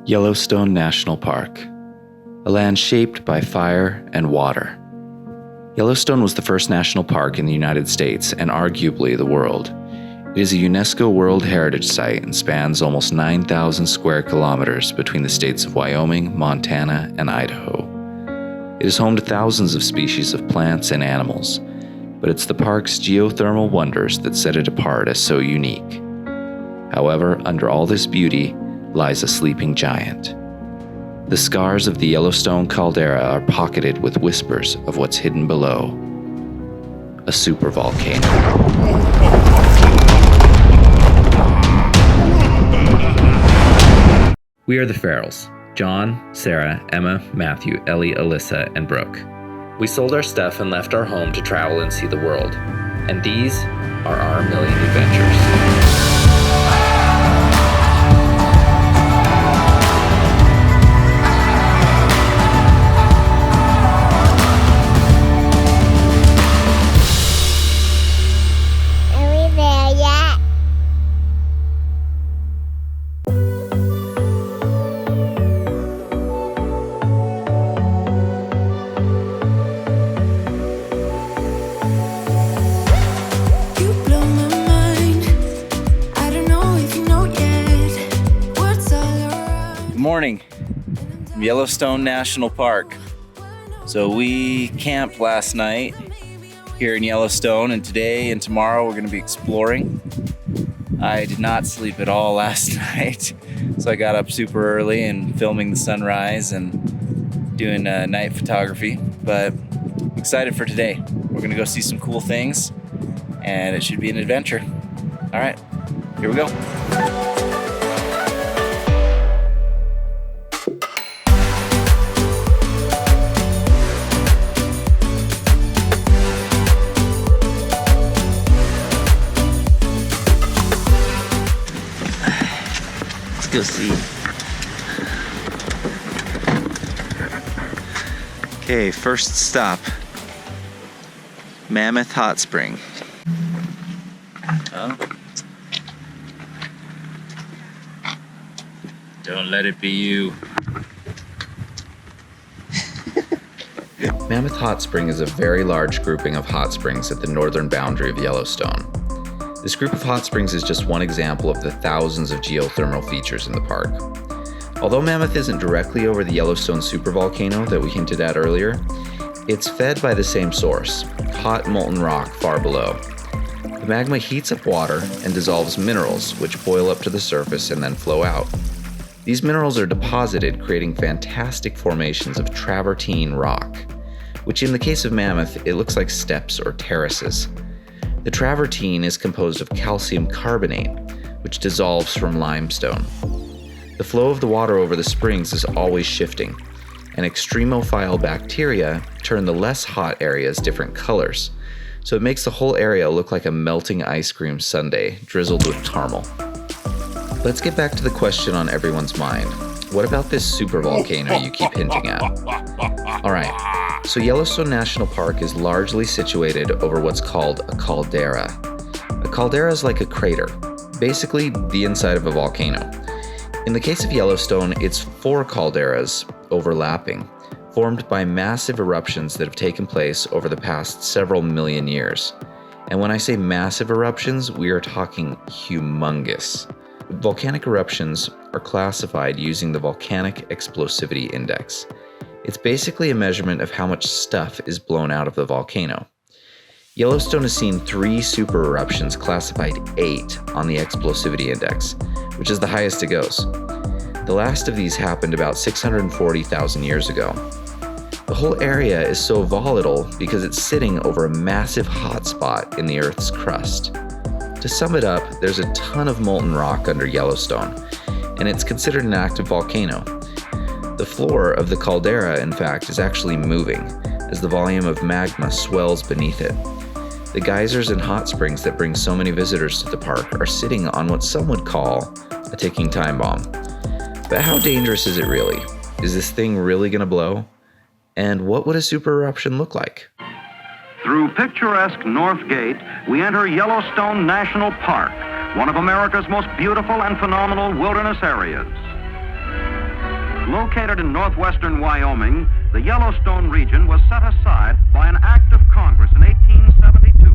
Yellowstone National Park, a land shaped by fire and water. Yellowstone was the first national park in the United States and arguably the world. It is a UNESCO World Heritage Site and spans almost 9,000 square kilometers between the states of Wyoming, Montana, and Idaho. It is home to thousands of species of plants and animals, but it's the park's geothermal wonders that set it apart as so unique. However, under all this beauty lies a sleeping giant. The scars of the Yellowstone Caldera are pocketed with whispers of what's hidden below. A supervolcano. We are the Farrells. John, Sarah, Emma, Matthew, Ellie, Alyssa, and Brooke. We sold our stuff and left our home to travel and see the world. And these are our million adventures. Morning, Yellowstone National Park. So we camped last night here in Yellowstone, and today and tomorrow we're going to be exploring. I did not sleep at all last night, so I got up super early and filming the sunrise and doing night photography, but excited for today. We're going to go see some cool things, and it should be an adventure. All right, here we go. Go see. Okay, first stop, Mammoth Hot Spring. Oh. Don't let it be you. Mammoth Hot Spring is a very large grouping of hot springs at the northern boundary of Yellowstone. This group of hot springs is just one example of the thousands of geothermal features in the park. Although Mammoth isn't directly over the Yellowstone supervolcano that we hinted at earlier, it's fed by the same source, hot molten rock far below. The magma heats up water and dissolves minerals, which boil up to the surface and then flow out. These minerals are deposited, creating fantastic formations of travertine rock, which in the case of Mammoth, it looks like steps or terraces. The travertine is composed of calcium carbonate, which dissolves from limestone. The flow of the water over the springs is always shifting, and extremophile bacteria turn the less hot areas different colors, so it makes the whole area look like a melting ice cream sundae drizzled with caramel. Let's get back to the question on everyone's mind. What about this supervolcano you keep hinting at? Alright, so Yellowstone National Park is largely situated over what's called a caldera. A caldera is like a crater, basically the inside of a volcano. In the case of Yellowstone, it's 4 calderas overlapping, formed by massive eruptions that have taken place over the past several million years. And when I say massive eruptions, we are talking humongous. Volcanic eruptions are classified using the Volcanic Explosivity Index. It's basically a measurement of how much stuff is blown out of the volcano. Yellowstone has seen 3 super eruptions classified 8 on the Explosivity Index, which is the highest it goes. The last of these happened about 640,000 years ago. The whole area is so volatile because it's sitting over a massive hotspot in the Earth's crust. To sum it up, there's a ton of molten rock under Yellowstone, and it's considered an active volcano. The floor of the caldera, in fact, is actually moving as the volume of magma swells beneath it. The geysers and hot springs that bring so many visitors to the park are sitting on what some would call a ticking time bomb. But how dangerous is it really? Is this thing really going to blow? And what would a super eruption look like? Through picturesque North Gate, we enter Yellowstone National Park, one of America's most beautiful and phenomenal wilderness areas. Located in northwestern Wyoming, the Yellowstone region was set aside by an act of Congress in 1872.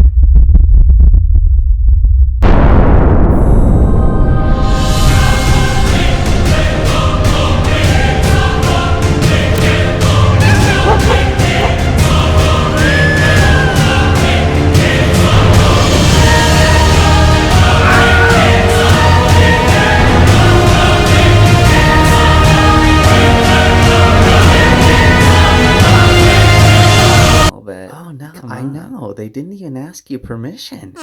Oh no, I know. They didn't even ask you permission.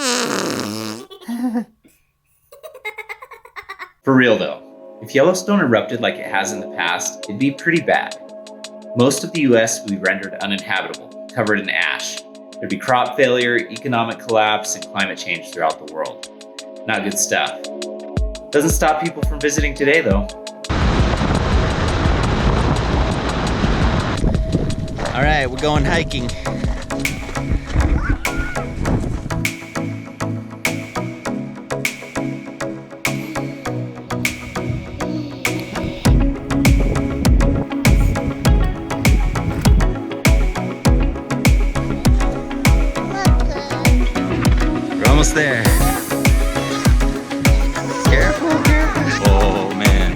For real though, if Yellowstone erupted like it has in the past, it'd be pretty bad. Most of the US would be rendered uninhabitable, covered in ash. There'd be crop failure, economic collapse, and climate change throughout the world. Not good stuff. Doesn't stop people from visiting today though. All right, we're going hiking. We're almost there. Careful, careful. Oh man.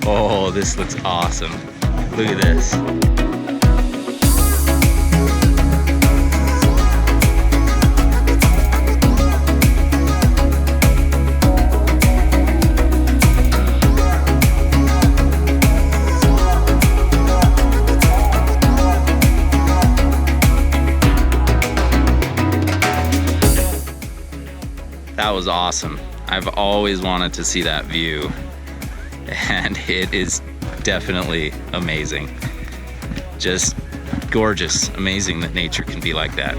Oh, this looks awesome. Look at this. That was awesome. I've always wanted to see that view, and it is definitely amazing. Just gorgeous, amazing that nature can be like that.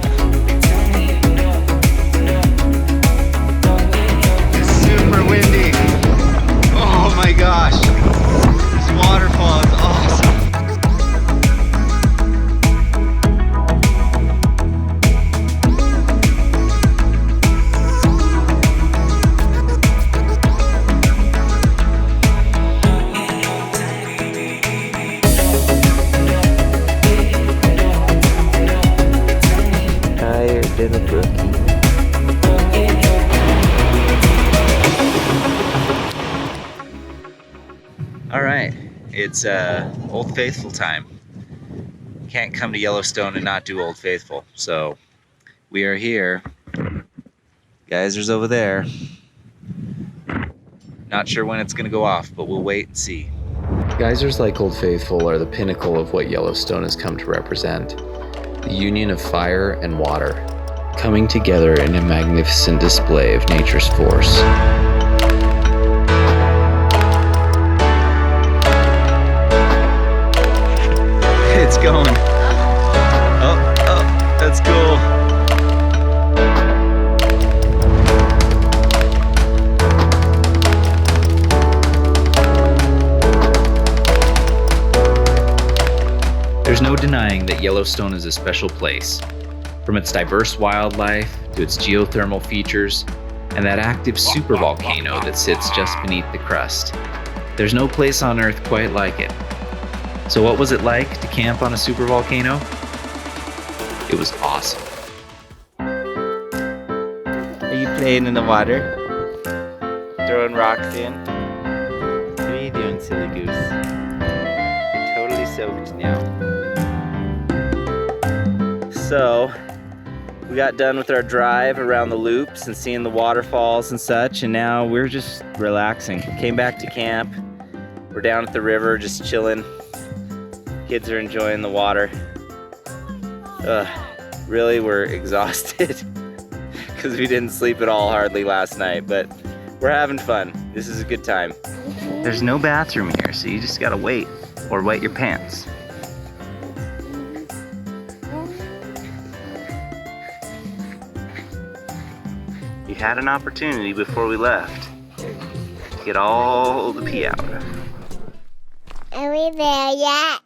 It's super windy. Oh my gosh. This waterfall is awesome. All right, it's Old Faithful time. Can't come to Yellowstone and not do Old Faithful, so we are here. Geysers over there. Not sure when it's gonna go off, but we'll wait and see. Geysers like Old Faithful are the pinnacle of what Yellowstone has come to represent. The union of fire and water, coming together in a magnificent display of nature's force. It's going. Oh, that's cool. There's no denying that Yellowstone is a special place. From its diverse wildlife to its geothermal features and that active supervolcano that sits just beneath the crust. There's no place on Earth quite like it. So what was it like to camp on a supervolcano? It was awesome. Are you playing in the water? Throwing rocks in? What are you doing, silly goose? You're totally soaked now. So, we got done with our drive around the loops and seeing the waterfalls and such, and now we're just relaxing. Came back to camp. We're down at the river just chilling. Kids are enjoying the water. Really, we're exhausted because we didn't sleep at all hardly last night, but we're having fun. This is a good time. There's no bathroom here, so you just gotta wait or wet your pants. You had an opportunity before we left to get all the pee out. Are we there yet?